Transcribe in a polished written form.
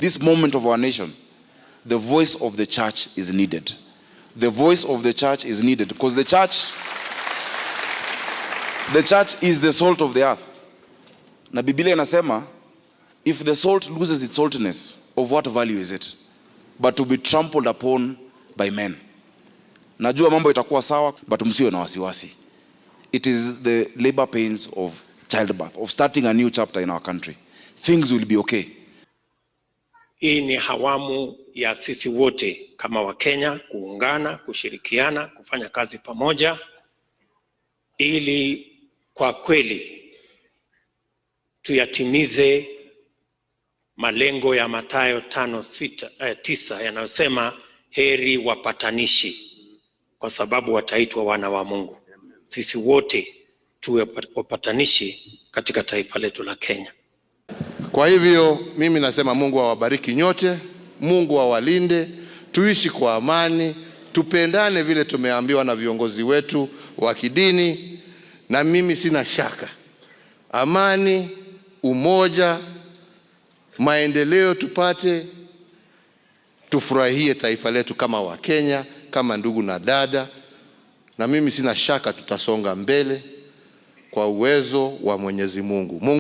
this moment of our nation, the voice of the church is needed. The voice of the church is needed because the church is the salt of the earth. Na Biblia inasema, if the salt loses its saltiness, of what value is it? But to be trampled upon by men. Najua mambo itakuwa sawa, but msiwe na wasiwasi. It is the labor pains of childbirth, of starting a new chapter in our country. Things will be okay. Hii ni hawamu ya sisi wote kama Wakenya kuungana, kushirikiana, kufanya kazi pamoja ili kwa kweli tuyatimize malengo ya Mathayo 5:9 yanayosema heri wapatanishi kwa sababu wataitwa wana wa Mungu. Sisi wote tuwe wapatanishi katika taifa letu la Kenya. Kwa hivyo mimi nasema Mungu awabariki nyote, Mungu awalinde, tuishi kwa amani, tupendane vile tumeambiwa na viongozi wetu wa kidini, na mimi sina shaka. Amani, umoja, maendeleo tupate, tufurahie taifa letu kama Wakenya, kama ndugu na dada, na mimi sina shaka tutasonga mbele kwa uwezo wa Mwenyezi Mungu.